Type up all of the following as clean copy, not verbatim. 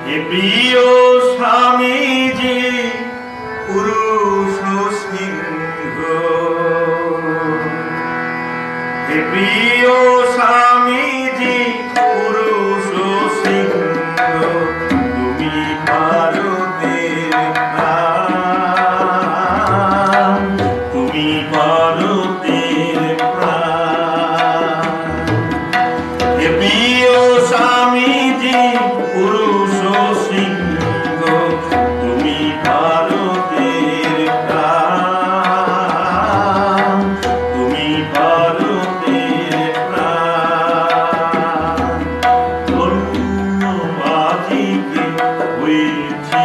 হে প্রিয় স্বামীজি পুরুষ সিংহ, হে প্রিয় স্বামীজি পুরুষ সিংহ, তুমি ভারতের প্রাণ, তুমি ভারতের প্রাণ। হে প্রিয় স্বামীজি পুরুষ সিংহ, তুমি ভারতের প্রাণ, তুমি ভারতের প্রাণ। ধন্যবাদীকে হয়েছি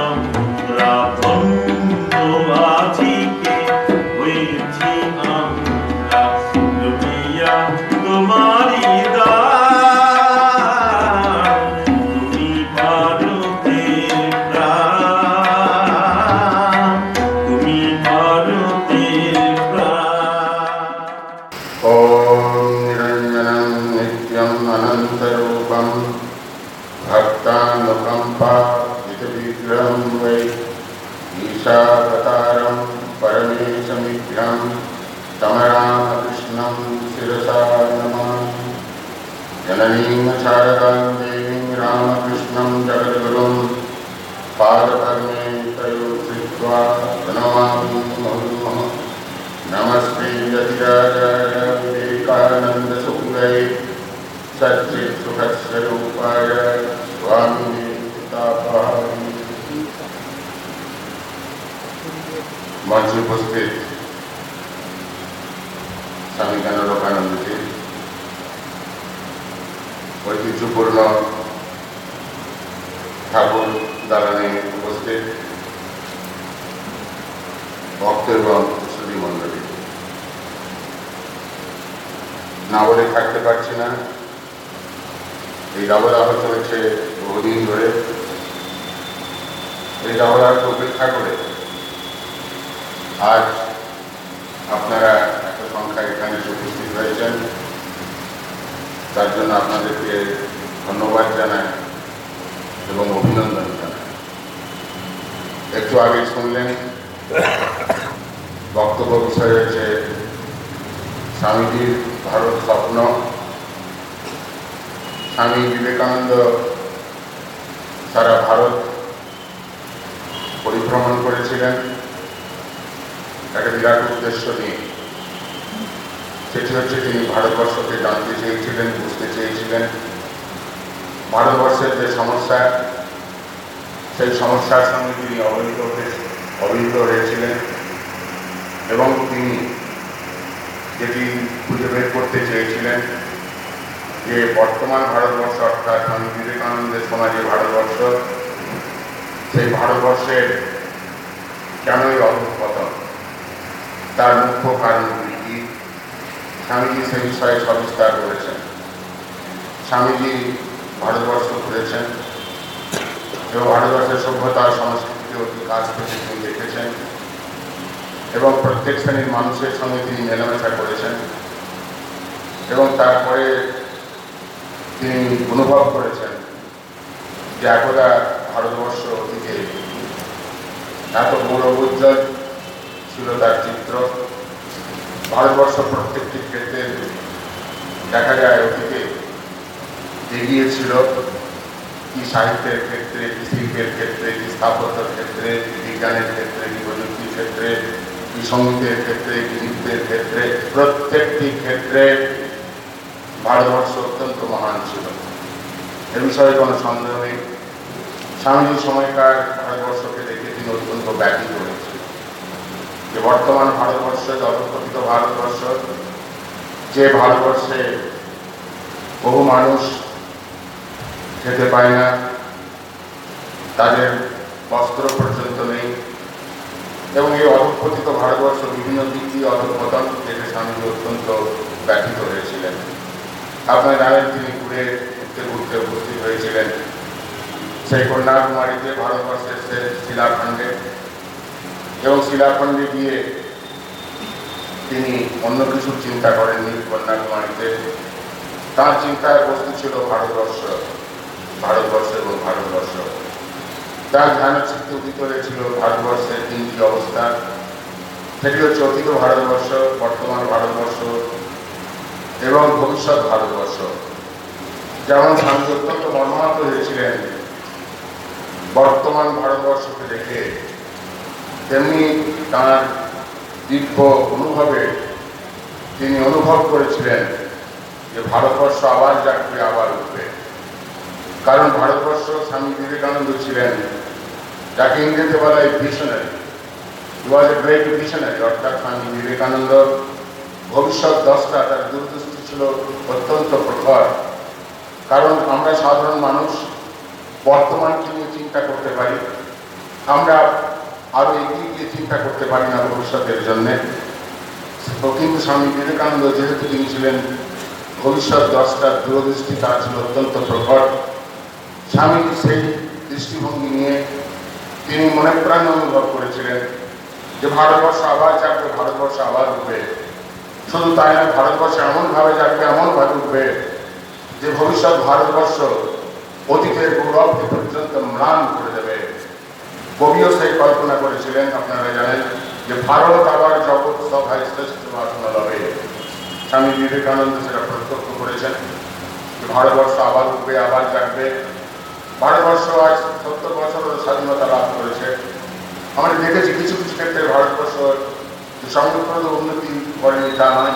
আমরা, ধন্যবাদীকে হয়েছি আমরা, দুনিয়া তোমারই দান, তুমি ভারতের প্রাণ, তুমি ভারতের প্রাণ। ॐ निरञ्जनं नित्यम् अनन्तरूपं भक्तानुकम्पाविग्रहं वै ईशावतारं परमेशमिभ्यं तमरामकृष्णं शिरसा नमामि। जननीं शारदां देवीं रामकृष्णं जगद्गुरुं पादपद्मे तयोः श्रित्वा प्रणमामि मुहुर्मुहुः। नमस्ते यतिराजाय विवेकानन्दसूरये सच्चित्सुखस्वरूपाय स्वामिने तापहारिणे। मंच उपस्थित स्वामी ज्ञानानंद जी, ঐতিহ্যপূর্ণ ঠাকুর দালানে উপস্থিত ভক্ত এবং সুধী মণ্ডলী, না বলে থাকতে পারছি না। এই দাবদাহ চলেছে বহুদিন ধরে। এই দাবদাহকে উপেক্ষা করে আজ আপনারা এত সংখ্যায় এখানে উপস্থিত হয়েছেন, তার জন্য আপনাদেরকে ধন্যবাদ জানাই এবং অভিনন্দন জানাই। একটু আগে শুনলেন বক্তব্য বিষয় হচ্ছে স্বামীজির ভারত স্বপ্ন। স্বামী বিবেকানন্দ সারা ভারত পরিভ্রমণ করেছিলেন একটা বিরাট উদ্দেশ্য নিয়ে। সেটি হচ্ছে তিনি ভারতবর্ষকে জানতে চেয়েছিলেন, বুঝতে চেয়েছিলেন। ভারতবর্ষের যে সমস্যা, সেই সমস্যার সঙ্গে তিনি অবহিত হয়েছিলেন এবং তিনি যেটি খুঁজে বের করতে চেয়েছিলেন যে বর্তমান ভারতবর্ষ অর্থাৎ স্বামী বিবেকানন্দের সমাজে ভারতবর্ষ, সেই ভারতবর্ষের কেনই অধঃপতন, তার মুখ্য কারণগুলি কি, স্বামীজি সে বিষয়ে সবিস্তার করেছেন। স্বামীজি ভারতবর্ষ ঘুরেছেন এবং ভারতবর্ষের সভ্যতা সংস্কৃতি অতি কাছ থেকে তিনি দেখেছেন এবং প্রত্যেক শ্রেণীর মানুষের সঙ্গে তিনি মেলামেশা করেছেন এবং তারপরে তিনি অনুভব করেছেন যে একদা ভারতবর্ষ অতীতে এত গৌরবোজ্জ্বল ছিল তার চিত্র। ভারতবর্ষ প্রত্যেকটি ক্ষেত্রে দেখা যায় অতীতে এগিয়ে ছিল, কি সাহিত্যের ক্ষেত্রে, কি শিল্পের ক্ষেত্রে, কি স্থাপত্যের ক্ষেত্রে, কি বিজ্ঞানের ক্ষেত্রে, কি প্রযুক্তির ক্ষেত্রে, কি সঙ্গীতের ক্ষেত্রে, কি নৃত্যের ক্ষেত্রে, প্রত্যেকটি ক্ষেত্রে ভারতবর্ষ অত্যন্ত মহান ছিল। এ বিষয়ে কোনো সন্দেহ নেই। স্বামীজির সময়কার ভারতবর্ষকে দেখে তিনি অত্যন্ত ব্যথিত হয়েছিল যে বর্তমান ভারতবর্ষ, অধঃপতিত ভারতবর্ষ, যে ভারতবর্ষে বহু মানুষ খেতে পায় না, তাদের বস্ত্র পর্যন্ত নেই, এবং এই অধঃপতিত ভারতবর্ষ বিভিন্ন দিক দিয়ে অধঃপতন থেকে স্বামীজি অত্যন্ত ব্যথিত হয়েছিলেন। আপনারা জানেন তিনি ঘুরতে ঘুরতে উপস্থিত হয়েছিলেন সেই কন্যাকুমারীতে, ভারতবর্ষের সে শিলাখণ্ডে, এবং শিলাখণ্ডে গিয়ে তিনি অন্য কিছু চিন্তা করেননি। কন্যাকুমারীতে তার চিন্তার বস্তু ছিল ভারতবর্ষ এবং ভারতবর্ষ। ভারতবর্ষ। তার ধ্যানচিত্তে উদিত হয়েছিল ভারতবর্ষের তিনটি অবস্থা, সেটি হচ্ছে অতীত ভারতবর্ষ, বর্তমান ভারতবর্ষ এবং ভবিষ্যৎ ভারতবর্ষ। যেমন স্বামী অত্যন্ত মর্মাহত হয়েছিলেন বর্তমান ভারতবর্ষকে দেখে, তেমনি তাঁর দিব্য অনুভবে তিনি অনুভব করেছিলেন যে ভারতবর্ষ আবার জাগবে, আবার উঠবে। কারণ ভারতবর্ষ স্বামী বিবেকানন্দ ছিলেন, যাকে ইংরেজিতে বলা হয় visionary. He was a great visionary, অর্থাৎ স্বামী বিবেকানন্দ ভবিষ্যৎ দ্রষ্টা। তার দূরদৃষ্টি ছিল অত্যন্ত প্রখর। কারণ আমরা সাধারণ মানুষ বর্তমানকে নিয়ে চিন্তা করতে পারি, আমরা আরো এগিয়ে গিয়ে চিন্তা করতে পারি না ভবিষ্যতের জন্যে। কিন্তু স্বামী বিবেকানন্দ যেহেতু তিনি ছিলেন ভবিষ্যৎ দ্রষ্টার দূরদৃষ্টি তার ছিল অত্যন্ত প্রখর। স্বামী সেই দৃষ্টিভঙ্গি নিয়ে তিনি মনে প্রাণে অনুভব করেছিলেন যে ভারতবর্ষ আবার জাগবে, ভারতবর্ষ আবার উঠবে। শুধু তাই না, ভারতবর্ষ এমনভাবে জাগবে, এমনভাবে উঠবে যে ভবিষ্যৎ ভারতবর্ষ অতীতের গৌরবকে পর্যন্ত ম্লান করে দেবে। কবিও সেই কল্পনা করেছিলেন, আপনারা জানেন, যে ভারত আবার জগৎ সভায় শ্রেষ্ঠ বাসনা লবে। স্বামী বিবেকানন্দ সেটা প্রত্যক্ষ করেছেন যে ভারতবর্ষ আবার উঠবে, আবার জাগবে। ভারতবর্ষ আজ 70 বছর স্বাধীনতা লাভ করেছে। আমরা দেখেছি কিছু কিছু ক্ষেত্রে ভারতবর্ষ সংরক্ষণ উন্নতি করেনি তা নয়,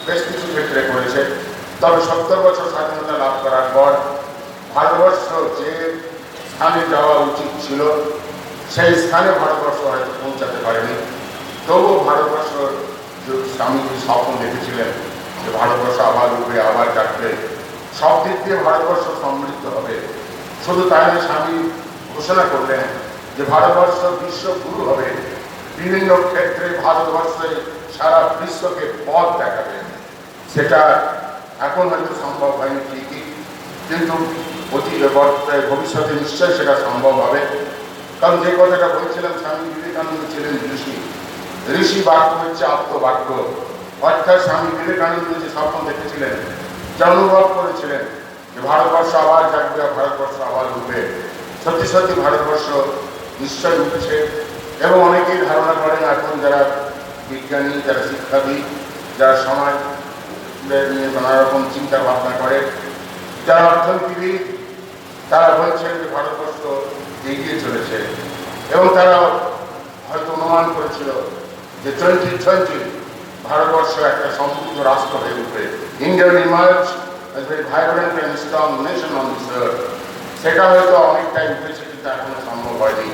বেশ কিছু ক্ষেত্রে করেছে। তবে 70 বছর স্বাধীনতা লাভ করার পর ভারতবর্ষ যে স্থানে যাওয়া উচিত ছিল সেই স্থানে ভারতবর্ষ হয়তো পৌঁছাতে পারেনি। তবুও ভারতবর্ষ যে স্বামীজি স্বপ্ন দেখেছিলেন যে ভারতবর্ষ আবার উঠবে, আবার জাগবে, সব দিক দিয়ে ভারতবর্ষ সমৃদ্ধ হবে। শুধু তাই না, স্বামী ঘোষণা করলেন যে ভারতবর্ষ বিশ্বগুরু হবে। বিভিন্ন ক্ষেত্রে ভারতবর্ষে সারা বিশ্বকে পথ দেখাবে। সেটা এখন হয়তো সম্ভব হয়নি ঠিকই, কিন্তু ভবিষ্যতে নিশ্চয়ই সেটা সম্ভব হবে। কারণ যে কথাটা বলছিলাম, স্বামী বিবেকানন্দ ছিলেন ঋষি। ঋষি বাক্য হচ্ছে আত্মবাক্য। অর্থাৎ স্বামী বিবেকানন্দ যে স্বপ্ন দেখেছিলেন, যা অনুভব করেছিলেন যে ভারতবর্ষ আবার জাগবে, ভারতবর্ষ আবার উঠবে, সত্যি সত্যি ভারতবর্ষ নিশ্চয় উঠছে। এবং অনেকেই ধারণা করেন, এখন যারা বিজ্ঞানী, যারা শিক্ষাবিদ, যারা সমাজ নিয়ে নানা রকম চিন্তা ভাবনা করে, যারা অর্থনীতিবিদ, তারা বলছেন যে ভারতবর্ষ এগিয়ে চলেছে। এবং তারা হয়তো অনুমান করেছিল যে 2020 ভারতবর্ষ একটা সমৃদ্ধ রাষ্ট্র হয়ে উঠবে। India will emerge as a very vibrant and strong nation on this earth. সেটা হয়তো অনেকটাই উঠেছে, কিন্তু এখনো সম্ভব হয়নি।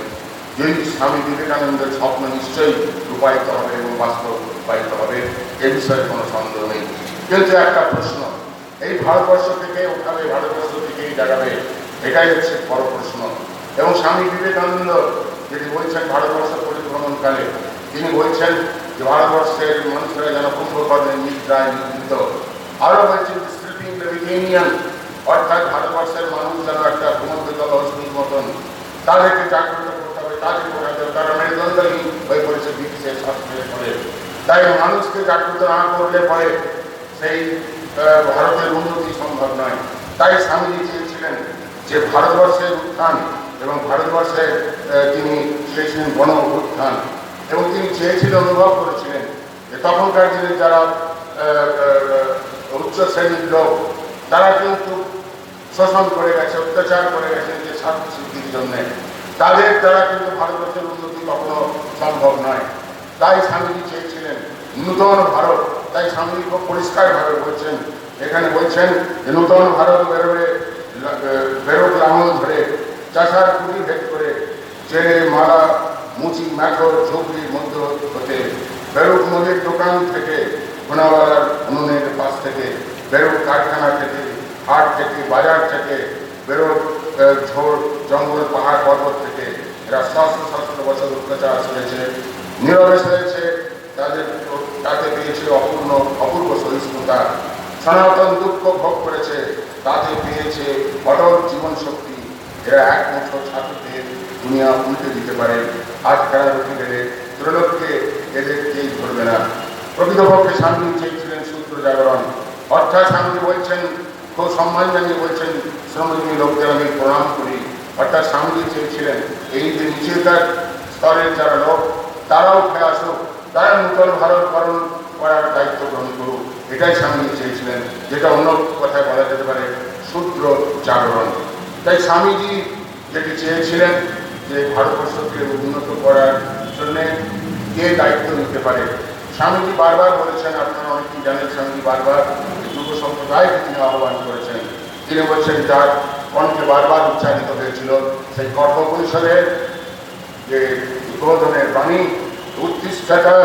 যদি স্বামী বিবেকানন্দের স্বপ্ন নিশ্চয়ই রূপায়িত হবে এবং বাস্তবায়িত হবে, এ বিষয়ে কোনো সন্দেহ নেই। কিন্তু একটা প্রশ্ন, এই ভারতবর্ষ থেকে উঠাবে, ভারতবর্ষ থেকেই জাগাবে, এটাই হচ্ছে বড় প্রশ্ন। এবং স্বামী বিবেকানন্দ যেটি বলছেন ভারতবর্ষ পরিভ্রমণকালে, তিনি বলছেন যে ভারতবর্ষের মানুষেরা যেন কুম্ভকর্ণে নিদ্রায় নিদ্রিত। আরও বলছেন স্লিপিং মেডিটেরিয়ান, অর্থাৎ ভারতবর্ষের মানুষ যেন একটা ভূমধ্যতল অস্থির মতন, তাদেরকে জাগ্রত করতে হবে, তাদের করাতে হবে। তারা মেরুদণ্ডহীন হয়ে পড়েছে ব্রিটিশের শাসনের ফলে। তাই মানুষকে জাগ্রত না করলে পরে সেই ভারতের উন্নতি সম্ভব নয়। তাই স্বামীজি চেয়েছিলেন যে ভারতবর্ষের উত্থান, এবং ভারতবর্ষে তিনি চেয়েছিলেন গণ উত্থান। এবং তিনি চেয়েছিলেন, অনুভব করেছিলেন যে তখনকার দিনে যারা উচ্চ শ্রেণীর লোক, তারা কিন্তু শোষণ করে গেছে, অত্যাচার করে গেছে যে স্বার্থ সিদ্ধির জন্যে, তাদের দ্বারা কিন্তু ভারতবর্ষের উন্নতি কখনো সম্ভব নয়। তাই স্বামীজি চেয়েছিলেন নূতন ভারত। তাই স্বামীজি খুব পরিষ্কারভাবে বলছেন, এখানে বলছেন যে নূতন ভারত বেরোবে, বেরোক লাঙল ধরে, চাষার কুড়ি ভেদ করে, যে মালা মুচি মেঠো ঝুপড়ির মধ্য হতে, বেরোক নদীর দোকান থেকে, ঘোনাওয়ালার উনুনের পাশ থেকে, বেরোক কারখানা থেকে, হাট থেকে, বাজার থেকে, বেরোক ঝোড় জঙ্গল পাহাড় পর্বত থেকে। এরা সহস্র সহস্র বছর অত্যাচার সয়েছে, নীরবে সয়েছে, তাতে পেয়েছে অপূর্ব সহিষ্ণুতা। সনাতন দুঃখ ভোগ করেছে, তাতে পেয়েছে অটল জীবন শক্তি। এরা এক মুঠো ছাত্রকে দুনিয়া উল্টে দিতে পারে। আজ খেলা উঠে গেলে ত্রৈলোক্যে এদের কেই ধরবে না। প্রকৃতপক্ষে স্বামী চেয়েছিলেন সূত্র জাগরণ। অর্থাৎ স্বামীজি বলছেন, খুব সম্মান জানিয়ে বলছেন, শ্রমজীবী লোকদের আমি প্রণাম করি, অর্থাৎ স্বামীজি চেয়েছিলেন এই যে নিচের স্তরের যারা লোক তারাও উঠে আসুক, তারা নূতন ভারতকরণ করার দায়িত্ব গ্রহণ করুক। এটাই স্বামীজি চেয়েছিলেন, যেটা অন্য কথায় বলা যেতে পারে শূদ্র জাগরণ। তাই স্বামীজি যেটি চেয়েছিলেন যে ভারতবর্ষকে উন্নত করার জন্যে কে দায়িত্ব নিতে পারে। স্বামীজি বারবার বলেছেন, আপনারা অনেকেই জানেন, স্বামীজি বারবার যুব সম্প্রদায়কে তিনি আহ্বান করেছেন। তিনি বলছেন, যার কণ্ঠে বারবার উচ্চারিত হয়েছিল সেই কঠোপনিষদের যে উদ্বোধনের বাণী, উত্তিষ্ঠতা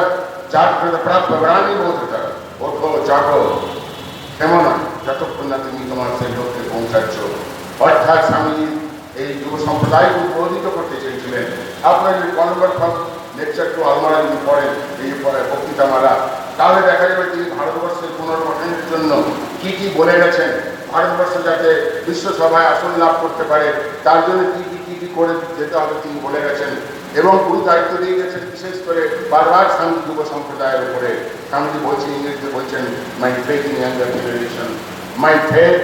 জাগ্রত প্রাপ্য বাণী বোধতা, ওঠো জাগো, কেমন না যতক্ষণ না তুমি তোমার সেই লক্ষ্যে পৌঁছাচ্ছ। অর্থাৎ স্বামীজি এই যুব সম্প্রদায়কে উদ্বোধিত করতে চেয়েছিলেন। আপনার যদি কনভার্ট লেকচার টু আলমারা যদি পড়েন এই বক্তৃতামালা, তাহলে দেখা যাবে তিনি ভারতবর্ষের পুনর্গঠনের জন্য কি কি বলে গেছেন। ভারতবর্ষ যাতে বিশ্বসভায় আসন লাভ করতে পারে তার জন্য কি কি করে যেতে হবে তিনি বলে গেছেন, এবং গুরু দায়িত্ব দিয়ে গেছেন বিশেষ করে বারবার স্বামী যুব সম্প্রদায়ের উপরে। স্বামীজি বলছেন, ইংরেজিতে বলছেন, my faith in younger generation, my faith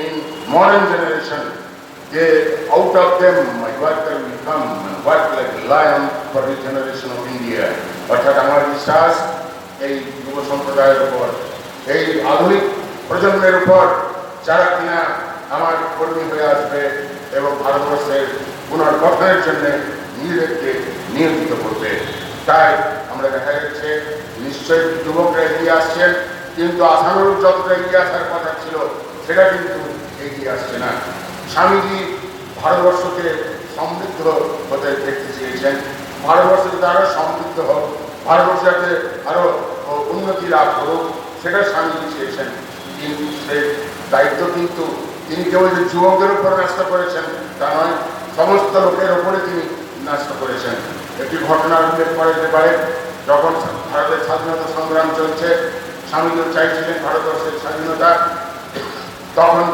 in modern generation, যে out of them my worker will come and work like a lion for the generation of India. অর্থাৎ আমার বিশ্বাস এই যুব সম্প্রদায়ের উপর, এই আধুনিক প্রজন্মের উপর, যারা কিনা আমার কর্মী হয়ে আসবে এবং ভারতবর্ষের পুনর্গঠনের জন্য নিজেদেরকে নিয়োজিত করবে। তাই আমরা দেখা যাচ্ছে নিশ্চয়ই যুবকরা এগিয়ে আসছেন, কিন্তু আশানুরূপ যতটা এগিয়ে আসার কথা ছিল সেটা কিন্তু এগিয়ে আসছে না। স্বামীজি ভারতবর্ষকে সমৃদ্ধ হতে দেখতে চেয়েছেন, ভারতবর্ষ যাতে আরো সমৃদ্ধ হোক, ভারতবর্ষ যাতে আরো উন্নতি লাভ করুক, সেটা স্বামীজি চেয়েছেন। কিন্তু সেই দায়িত্ব কিন্তু তিনি কেবল যে যুবকদের উপর ন্যস্ত করেছেন তা নয়, সমস্ত লোকের ওপরে তিনি ন্যস্ত করেছেন। একটি ঘটনার উল্লেখ করা যেতে পারে, যখন ভারতের স্বাধীনতা সংগ্রাম চলছে, স্বামীজি চাইছিলেন ভারতবর্ষের স্বাধীনতা। তখন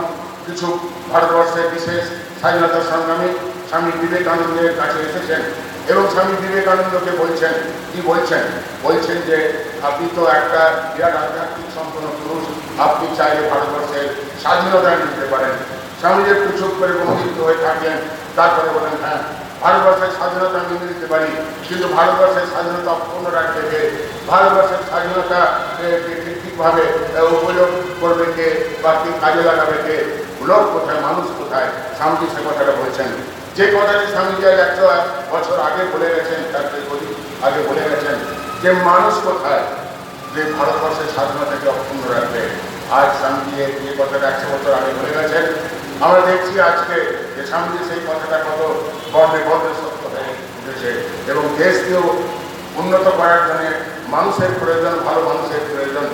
কিছু ভারতবর্ষের বিশেষ স্বাধীনতা সংগ্রামী স্বামী বিবেকানন্দের কাছে এসেছেন এবং স্বামী বিবেকানন্দকে বলছেন, কি বলছেন? বলছেন যে আপনি তো একটা বিরাট আধ্যাত্মিক সম্পন্ন পুরুষ, আপনি চাইলে ভারতবর্ষের স্বাধীনতা নিতে পারেন। স্বামীজি একটু চুপ করে বঞ্চিত হয়ে থাকেন, তারপরে বলেন, হ্যাঁ ভারতবর্ষের স্বাধীনতা মেনে নিতে পারি, কিন্তু ভারতবর্ষের স্বাধীনতা অক্ষুণ্ণ রাখবে কে? ভারতবর্ষের স্বাধীনতা ঠিকভাবে উপযোগ করবে কে বা কি কাজে লাগাবে কে? লোক কোথায়, মানুষ কোথায়? স্বামীজি সে কথাটা বলছেন, যে কথাটি স্বামীজি 100 বছর আগে বলে গেছেন, তার আগে বলে গেছেন যে মানুষ কোথায় যে ভারতবর্ষের স্বাধীনতাকে অক্ষুণ্ণ রাখবে। আজ স্বামীজি যে কথাটা 100 বছর আগে বলে গেছেন, আমরা দেখছি আজকে যে স্বামীজি সেই কথাটা কত গর্বে গর্বে সত্য হয়ে উঠেছে এবং দেশকেও উন্নত করার জন্য মানুষের প্রয়োজন, ভালো মানুষের প্রয়োজন।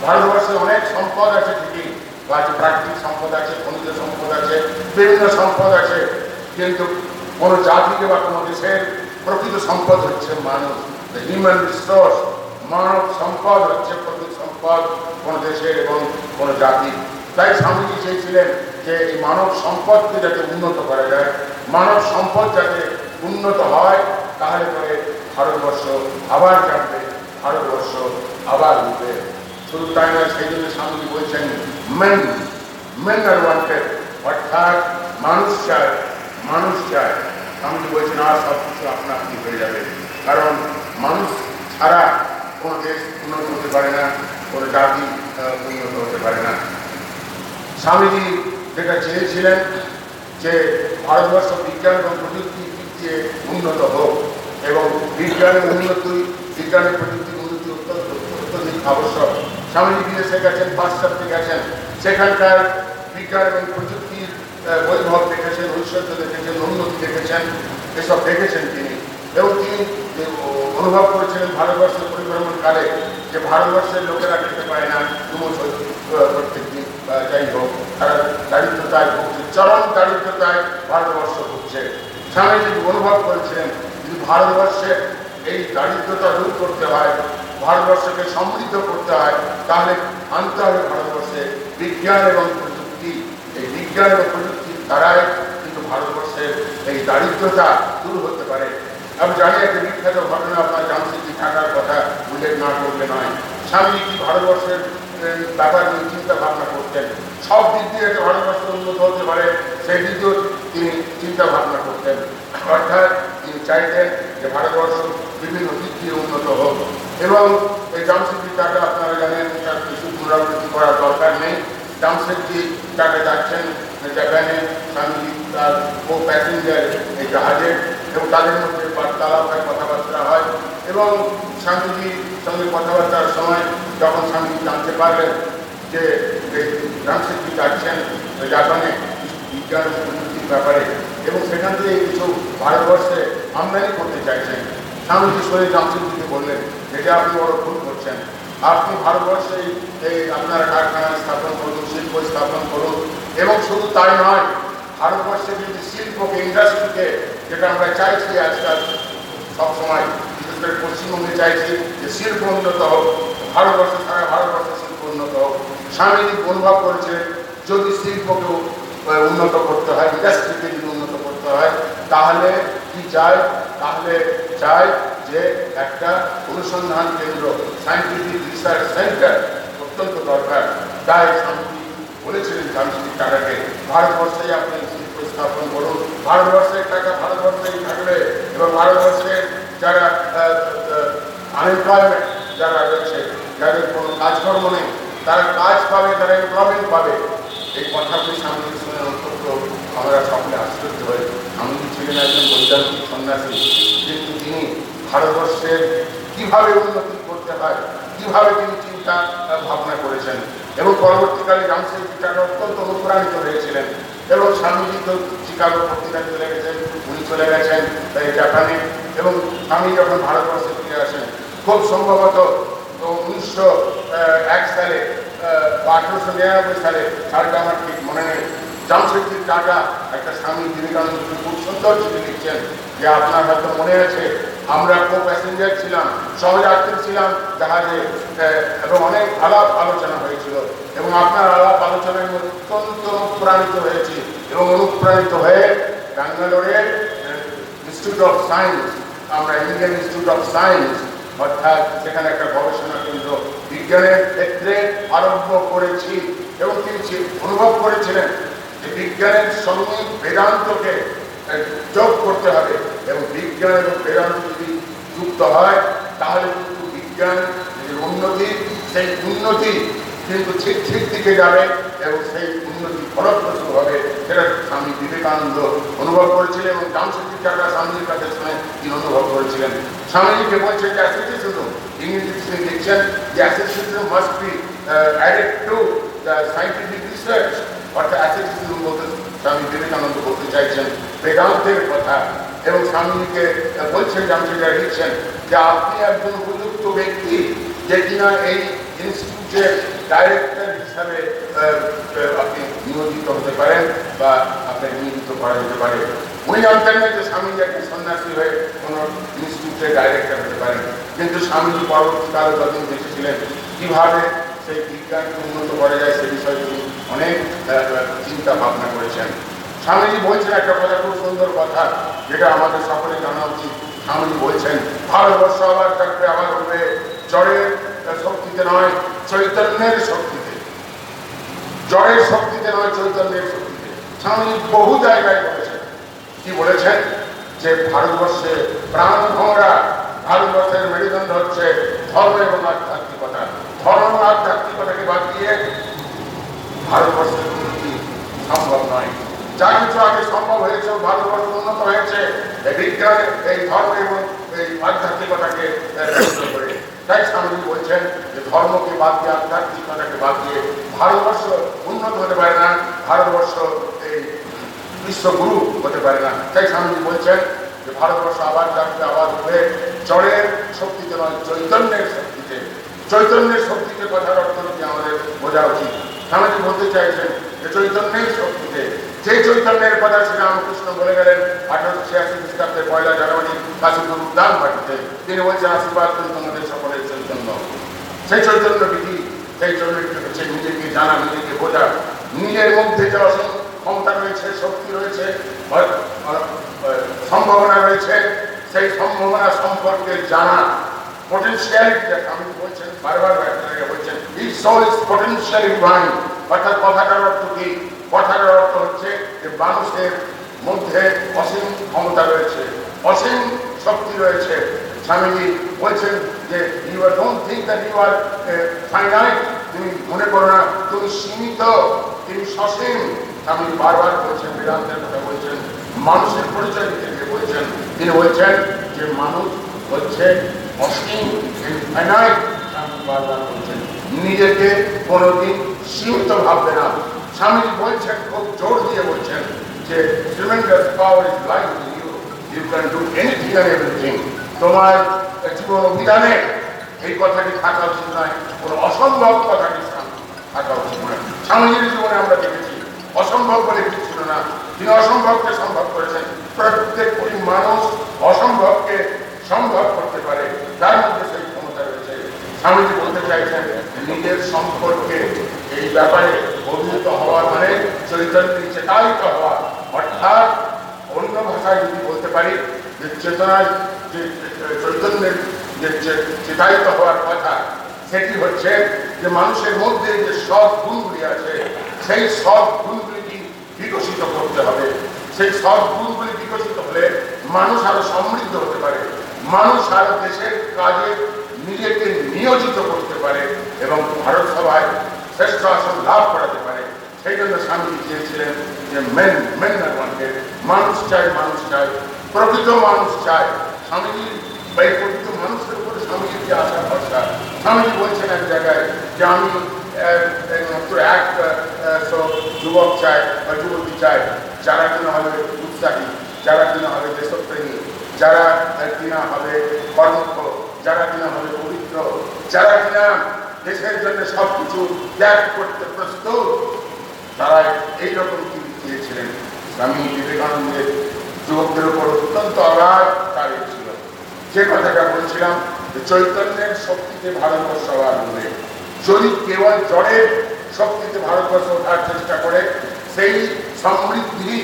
ভারতবর্ষে অনেক সম্পদ আছে ঠিকই, প্রাকৃতিক সম্পদ আছে, খনিজ সম্পদ আছে, বিভিন্ন সম্পদ আছে, কিন্তু কোনো জাতিকে বা কোনো দেশের প্রকৃত সম্পদ হচ্ছে মানুষ, হিউম্যান রিসোর্স। মানব সম্পদ হচ্ছে প্রকৃত সম্পদ কোনো দেশের এবং কোনো জাতির। তাই স্বামীজি চেয়েছিলেন যে এই মানব সম্পদকে যাতে উন্নত করা যায়, মানব সম্পদ যাতে উন্নত হয়, তাহলে পরে ভারতবর্ষ আবার জানবে, ভারতবর্ষ আবার উঠবে। শুধু তাই নয়, সেই জন্য স্বামীজি বলছেন মেন আর ওয়ান্টেড, অর্থাৎ মানুষ চায়, মানুষ চায়। স্বামীজি বলছেন আর সব কিছু আপনা আপনি হয়ে যাবে, কারণ মানুষ ছাড়া কোনো দেশ উন্নত হতে পারে না, কোনো জাতি উন্নত হতে পারে না। স্বামীজি যেটা চেয়েছিলেন যে ভারতবর্ষ বিজ্ঞান এবং প্রযুক্তির দিক দিয়ে উন্নত হোক, এবং বিজ্ঞানের প্রযুক্তির উন্নতি অত্যধিক আবশ্যক। স্বামীজি বিদেশে গেছেন, পাশ্চাত্যে গেছেন, সেখানকার বিজ্ঞান এবং প্রযুক্তির বৈভব দেখেছেন, ঐশ্বর্য দেখেছেন, উন্নতি দেখেছেন, এসব দেখেছেন তিনি। এবং তিনি অনুভব করেছিলেন ভারতবর্ষের পরিভ্রমণকালে যে ভারতবর্ষের লোকেরা খেতে পায় না, প্রত্যেক দিন যাই হোক, তারা দারিদ্রতায় ভুগছে, চরম দারিদ্রতায় ভারতবর্ষ ভুগছে। স্বামীজি অনুভব করেছিলেন যদি ভারতবর্ষের এই দারিদ্রতা দূর করতে হয়, ভারতবর্ষকে সমৃদ্ধ করতে হয়, তাহলে আনতে হবে ভারতবর্ষে বিজ্ঞান এবং প্রযুক্তি। এই বিজ্ঞান এবং প্রযুক্তির দ্বারাই কিন্তু ভারতবর্ষের এই দারিদ্রতা দূর হতে পারে। আমি জানি একটা বিখ্যাত ঘটনা, আপনার জামশেদজি টাটার কথা উল্লেখ না করলে নয়। স্বামীজি কি ভারতবর্ষের ব্যাপার নিয়ে চিন্তা ভাবনা করতেন, সব দিক দিয়ে একটা ভারতবর্ষ উন্নত হতে পারে সেই দিকেও তিনি চিন্তা ভাবনা করতেন। অর্থাৎ তিনি চাইতেন যে ভারতবর্ষ বিভিন্ন দিক দিয়ে উন্নত হোক। এবং এই জামশেদজি টাটা আপনারা জানেন, তার কিছু পুনরাবৃত্তি করার দরকার নেই। জামশেদজি টাটা যাচ্ছেন জাপানে, স্বামীজি তার কো প্যাসেঞ্জার এই জাহাজে, এবং তাদের মধ্যে বার্তালাপ হয়, কথাবার্তা হয়। এবং স্বামীজির সঙ্গে কথাবার্তার সময় যখন স্বামীজি জানতে পারলেন যে জামশেদজি যাচ্ছেন জাপানে বিজ্ঞান প্রযুক্তির ব্যাপারে, এবং সেখান থেকে কিছু ভারতবর্ষে আমদানি করতে চাইছেন, স্বামীজি সরে জামশেদজিকে বললেন, যেটা আপনি বড় ভুল করছেন। আপনি ভারতবর্ষে এই আপনার কারখানা স্থাপন করুন, শিল্প স্থাপন করুন, এবং শুধু তাই নয়, ভারতবর্ষে যদি শিল্পকে, ইন্ডাস্ট্রিকে, যেটা আমরা চাইছি আজকাল সবসময়, বিশেষ করে পশ্চিমবঙ্গে চাইছি যে শিল্প উন্নত হোক, ভারতবর্ষে, সারা ভারতবর্ষে শিল্প উন্নত হোক। স্বামীজি অনুভব করেছেন যদি শিল্পকেও উন্নত করতে হয়, ইন্ডাস্ট্রিকে যদি উন্নত করতে হয়, তাহলে কি চাই? তাহলে চাই যে একটা অনুসন্ধান কেন্দ্র, সায়েন্টিফিক রিসার্চ সেন্টার অত্যন্ত দরকার। তাই স্বামীজি বলেছিলেন জামশেদজি টাটাকে, ভারতবর্ষেই আপনি শিল্প স্থাপন করুন, ভারতবর্ষের টাকা ভারতবর্ষেই থাকবে, এবং ভারতবর্ষের যারা আনএমপ্লয়মেন্ট যারা রয়েছে, যাদের কোনো কাজকর্ম নেই, তারা কাজ পাবে, তারা এমপ্লয়মেন্ট পাবে। এই কথাগুলি স্বামীজি শুনে অত্যন্ত আমরা সকলে আশ্চর্য হই। স্বামীজি ছিলেন একজন বৈদান্তিক সন্ন্যাসী, কিন্তু তিনি ভারতবর্ষের কীভাবে উন্নতি করতে হয়, কীভাবে তিনি চিন্তা ভাবনা করেছেন। এবং পরবর্তীকালে জামশেদজি টাটা অত্যন্ত অনুপ্রাণিত হয়েছিলেন। এবং স্বামীজি তো চিকাগো পত্রিকায় চলে গেছেন, উনি চলে গেছেন তাই জাপানে। এবং স্বামী যখন ভারতবর্ষে ফিরে আসেন, খুব সম্ভবত 1901 সালে বা 1899 সালে, সালটা আমার ঠিক মনে নেই, জামশেদজি টাটা একটা স্বামী বিবেকানন্দকে খুব সুন্দর চিঠি লিখছেন যে আপনার হয়তো মনে আছে, আমরা কো প্যাসেঞ্জার ছিলাম, সহযাত্রী ছিলাম জাহাজে, এবং অনেক আলাপ আলোচনা হয়েছিল, এবং আপনার আলাপ আলোচনায় অত্যন্ত অনুপ্রাণিত হয়েছি, এবং অনুপ্রাণিত হয়ে ব্যাঙ্গালোরে ইনস্টিটিউট অফ সায়েন্স, আমরা ইন্ডিয়ান ইনস্টিটিউট অফ সায়েন্স, অর্থাৎ সেখানে একটা গবেষণা কেন্দ্র বিজ্ঞানের ক্ষেত্রে আরম্ভ করেছি। এবং তিনি অনুভব করেছিলেন যে বিজ্ঞানের সঙ্গে বেদান্তকে যোগ করতে হবে, এবং বিজ্ঞান এবং বেদান্ত যদি যুক্ত হয়, তাহলে কিন্তু বিজ্ঞান যে উন্নতি, সেই উন্নতি কিন্তু ঠিক দিকে যাবে, এবং সেই উন্নতি ফলপ্রসূ হবে। সেটা স্বামী বিবেকানন্দ অনুভব করেছিলেন, এবং জামশেদজি টাটা স্বামীজির কাছে শুনে তিনি অনুভব করেছিলেন। স্বামীজিকে বলছেন যে অ্যাসোসিয়েশন, ইংরেজিতে তিনি লিখছেন যে association must be added to the scientific research. অর্থাৎ অ্যাসোসিয়েশন বলতে স্বামী বিবেকানন্দ বলতে চাইছেন বেদান্তের কথা। এবং স্বামীজিকে বলছেন, জামশেদজি লিখছেন যে আপনি একজন উপযুক্ত ব্যক্তি যে কিনা এই ইনস্টিটিউটের ডাইরেক্টর হিসাবে আপনি নিয়োজিত হতে পারেন, বা আপনাকে নিয়োজিত করা যেতে পারে। উনি জানতেন না যে স্বামীজি একজন সন্ন্যাসী হয়ে কোনো ইনস্টিটিউটের ডাইরেক্টর হতে পারেন, কিন্তু স্বামীজি পরবর্তীকালে যতদিন বেঁচে ছিলেন, কীভাবে সেই বিজ্ঞানকে উন্নত করা যায় সে বিষয়ে তিনি অনেক চিন্তা ভাবনা করেছেন। স্বামীজি বলছেন একটা কথা, খুব সুন্দর কথা, যেটা আমাদের সকলে জানা উচিত। স্বামীজি বলছেন, ভারতবর্ষ আবার থাকবে, আবার হবে জড়ের শক্তিতে নয়, চৈতন্যের শক্তিতে। জড়ের শক্তিতে নয়, চৈতন্যের শক্তিতে। স্বামীজি বহু জায়গায় বলেছেন। কি বলেছেন? যে ভারতবর্ষে প্রাণ ভরা, ভারতবর্ষের মেরুদণ্ড হচ্ছে ধর্ম এবং আধ্যাত্মিকতা। ধর্ম এবং আধ্যাত্মিকতাকে বাদ দিয়ে ভারতবর্ষের উন্নতি সম্ভব নয়। যা কিছু আগে সম্ভব হয়েছে, ভারতবর্ষ উন্নত হয়েছে এই বিজ্ঞান, এই ধর্ম এবং এই আধ্যাত্মিকতাকে করে। তাই স্বামীজি বলছেন যে ধর্মকে বাদ দিয়ে, আধ্যাত্মিকতাকে বাদ দিয়ে ভারতবর্ষ উন্নত হতে পারে না, ভারতবর্ষ এই বিশ্বগুরু হতে পারে না। তাই স্বামীজি বলছেন যে ভারতবর্ষ আবার যাচ্ছে, আবার উঠবে জড়ের শক্তিতে নয়, চৈতন্যের শক্তিতে। চৈতন্যের শক্তিতে কথার অর্থ কি আমাদের বোঝা উচিত। স্বামীজি বলতে চাইছেন যে চৈতন্যের শক্তিতে, যে চৈতন্যের কথা শ্রীরামকৃষ্ণ বলে গেলেন 1886 খ্রিস্টাব্দে 1 জানুয়ারি কাশীপুর উদ্যান বাটিতে। তিনি বলছেন, আশীর্বাদ করি তোমাদের সকলের চৈতন্য। সেই চৈতন্যটি কি? সেই চৈতন্যটি হচ্ছে নিজেকে জানা, নিজেকে বোঝা, নিজের মধ্যে যে ক্ষমতা রয়েছে, শক্তি রয়েছে, সম্ভাবনা রয়েছে, সেই সম্ভাবনা সম্পর্কে জানা। পটেনশিয়ালিটি, আমি বলছেন বারবার বলছেন, is soul is potentially divine. অর্থাৎ কথাটার অর্থ কি? কথাটার অর্থ হচ্ছে যে মানুষের মধ্যে অসীম ক্ষমতা রয়েছে, অসীম শক্তি রয়েছে। স্বামীজি বলছেন যে you are don't think that you are finite, তুমি মনে করো না তুমি সীমিত, তিনি সসীম। স্বামীজি বারবার বলছেন, বেদান্তের কথা বলছেন, মানুষের পরিচয় দিতে গিয়ে বলছেন, তিনি বলছেন যে মানুষ হচ্ছে অসীম, ফাইনাইট। স্বামীজি বারবার বলছেন নিজেকে কোনোদিন সীমিত ভাববে না। স্বামীজি বলছেন, খুব জোর দিয়ে বলছেন যে tremendous power is lying in you, you can do anything and everything. তোমার জীবন অভিধানে এই কথাটি থাকা উচিত নয়, কোনো অসম্ভব কথাটি থাকা উচিত নয়। স্বামীজির জীবনে আমরা দেখেছি অসম্ভব বলে কিছু ছিল না, তিনি অসম্ভবকে সম্ভব করেছেন। প্রত্যেকটি মানুষ অসম্ভবকে সম্ভব করতে পারে, তার মধ্যে সেই ক্ষমতা রয়েছে। স্বামীজি বলতে চাইছেন নিজের সম্পর্কে এই ব্যাপারে অভিভূত হওয়া মানে চৈতন্যের চেতায়িত হওয়া, অর্থাৎ অন্য ভাষায় যদি বলতে পারি যে চেতনায় যে চৈতন্যের যে চেতায়িত হওয়ার কথা, সেটি হচ্ছে যে মানুষের মধ্যে যে সৎ গুণগুলি আছে সেই সৎ গুণগুলিকে বিকশিত করতে হবে। সেই সৎ গুণগুলি বিকশিত হলে মানুষ আরো সমৃদ্ধ হতে পারে, মানুষ আরো দেশের কাজে নিজেকে নিয়োজিত করতে পারে এবং ভারত সভায় শ্রেষ্ঠ আসন লাভ করাতে পারে। সেই জন্য স্বামীজি চেয়েছিলেন যে মেন না ওয়ান্টেড, মানুষ চাই, মানুষ চাই, প্রকৃত মানুষ চাই। স্বামীজি এই প্রকৃত মানুষের উপরে স্বামীজির যে আশা ভরসা। স্বামীজি বলছেন এক জায়গায় যে আমি মাত্র এক যুবক চাই বা যুবতী চাই যারা কিনা হবে উৎসাহী, যারা কিনা হবে দেশপ্রেমী, যারা কিনা হবে কর্মঠ, যারা কিনা হবে পবিত্র, যারা কিনা দেশের জন্য সবকিছু ত্যাগ করতে প্রস্তুত, তারা এইরকম তিনি চেয়েছিলেন। স্বামী বিবেকানন্দের যুবকদের উপর অত্যন্ত অগাধ কার্য ছিল। যে কথাটা বলছিলাম যে চৈতন্যের শক্তিতে ভারতবর্ষ আবার হবে। যদি কেবল জড়ের শক্তিতে ভারতবর্ষ ওঠার চেষ্টা করে সেই সমৃদ্ধি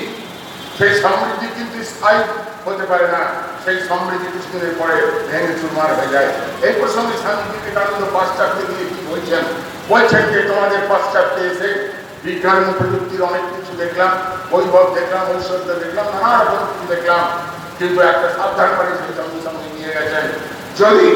কিন্তু স্থায়ী হতে পারে না, সেই সমৃদ্ধি কিছুদিনের পরে ভেঙে চুরমার হয়ে যায়। এই প্রসঙ্গে স্বামী বিবেকানন্দ পাশ্চাত্যে গিয়ে কি বলছেন যে তোমাদের পাশ্চাত্যে এসে বিজ্ঞান ও প্রযুক্তির অনেক কিছু দেখলাম, বৈভব দেখলাম, ঐশ্বর্য দেখলাম, নানা রকম কিছু দেখলাম, কিন্তু একটা সাবধান করে সেই সঙ্গে নিয়ে গেছেন, যদি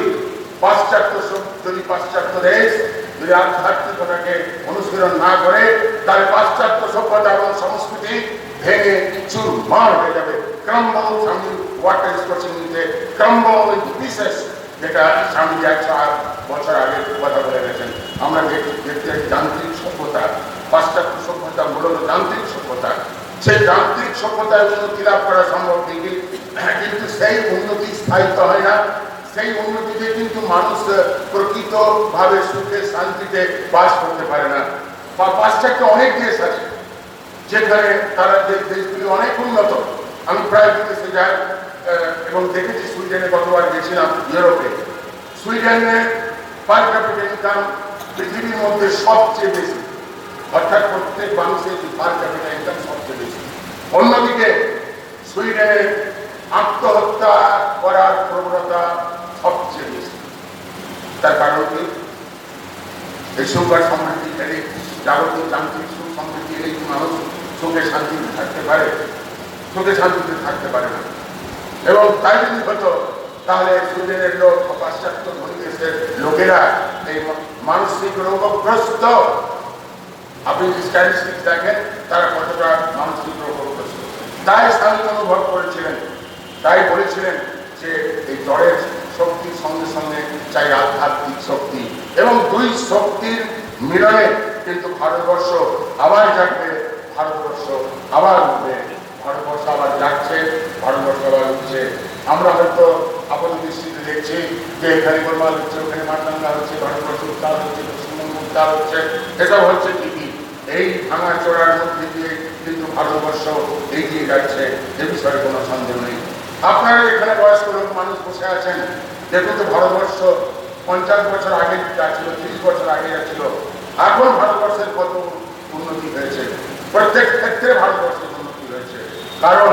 পাশ্চাত্য দেশ যদি আধ্যাত্মিকতাকে অনুশীলন না করে তাহলে পাশ্চাত্য সভ্যতা এবং সংস্কৃতি ভেঙে চুরমার হয়ে যাবে। ক্রাম্বল, স্বামী ওয়াটার স্পোর্টস নিতে ক্রাম্বল ইন পিসেস, যেটা স্বামী 100 বছর আগে কথা বলে গেছেন। আমরা দেখতে যান্ত্রিক সভ্যতা, পাশ্চাত্য সভ্যতা মূলত যান্ত্রিক সভ্যতা। সেই যান্ত্রিক সভ্যতায় উন্নতি লাভ করা সম্ভব ঠিকই, কিন্তু সেই উন্নতি স্থায়িত্ব হয় না। সেই উন্নতিতে কিন্তু মানুষ প্রকৃতভাবে সুখে শান্তিতে বাস করতে পারে না। পাশ্চাত্যে অনেক দেশ আছে যেখানে তারা দেশগুলি অনেক উন্নত। আমি প্রায় বিদেশে যাই এবং দেখেছি, সুইডেনে গতবার গেছিলাম, ইউরোপে। সুইডেনে পার ক্যাপিটা ইনকাম পৃথিবীর মধ্যে সবচেয়ে বেশি, অর্থাৎ প্রত্যেক মানুষের পার ক্যাপিটা ইনকাম সবচেয়ে বেশি। অন্যদিকে সুইডেনে আত্মহত্যা করার প্রবণতা সবচেয়ে বেশি। তার কারণ কি? এই সুখ আর সমৃদ্ধি খেলে যাবতীয় যান্ত্রিক সুখ সমৃদ্ধি এই মানুষ সুখে শান্তিতে থাকতে পারে, সুখে শান্তিতে থাকতে পারে না। এবং তাই যদি হতো তাহলে সুইডেনের লোক, পাশ্চাত্য ধনী দেশের লোকেরা এই মানসিক রোগগ্রস্ত, আপনি স্ট্যাটিস্টিক্স দেখেন তারা কতটা মানসিক রোগগ্রস্ত। তাই স্বামী অনুভব করেছিলেন, তাই বলেছিলেন যে এই জড়ের শক্তির সঙ্গে সঙ্গে চাই আধ্যাত্মিক শক্তি, এবং দুই শক্তির মিলনে কিন্তু ভারতবর্ষ আবার জাগবে, ভারতবর্ষ আবার উঠবে, ভারতবর্ষ আবার যাচ্ছে, ভারতবর্ষ আবার উঠছে। আমরা হয়তো আপাত দৃষ্টিতে দেখছি যে এখানে গোলমাল হচ্ছে, ওখানে মারদাঙ্গা হচ্ছে, ভারতবর্ষ উত্তাল হচ্ছে, পশ্চিমবঙ্গ উত্তাল হচ্ছে, এসব হচ্ছে ঠিকই। এই ভাঙা চোরার মধ্যে দিয়ে কিন্তু ভারতবর্ষ এগিয়ে যাচ্ছে, এ বিষয়ে কোনো সন্দেহ নেই। আপনারা এখানে বয়স্ক লোক মানুষ বসে আছেন, দেখুন তো ভারতবর্ষ 50 বছর আগে যা ছিল, 30 বছর আগে যা ছিল, এখন ভারতবর্ষের কত উন্নতি হয়েছে। প্রত্যেক ক্ষেত্রে ভারতবর্ষের উন্নতি হয়েছে, কারণ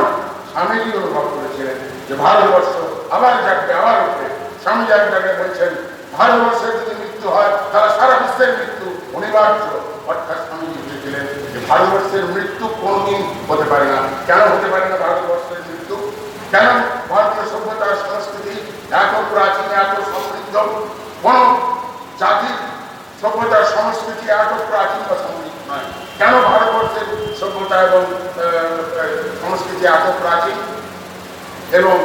স্বামীজি অনুভব করেছিলেন যে ভারতবর্ষ আবার যাবে, আবার উঠবে। স্বামীজি এক জায়গায় বলছেন ভারতবর্ষের যদি মৃত্যু হয় তাহলে সারা বিশ্বের মৃত্যু অনিবার্য। অর্থাৎ স্বামীজি বুঝেছিলেন যে ভারতবর্ষের মৃত্যু কোনোদিন হতে পারে না। কেন হতে পারে না ভারতবর্ষের মৃত্যু? কেন ভারতীয় সভ্যতা সংস্কৃতি এত প্রাচীন, এত সমৃদ্ধ? কোন জাতির সভ্যতা সংস্কৃতি এত প্রাচীন বা সমৃদ্ধ নয়? কেন ভারতবর্ষের সভ্যতা এবং সংস্কৃতি এত প্রাচীন এবং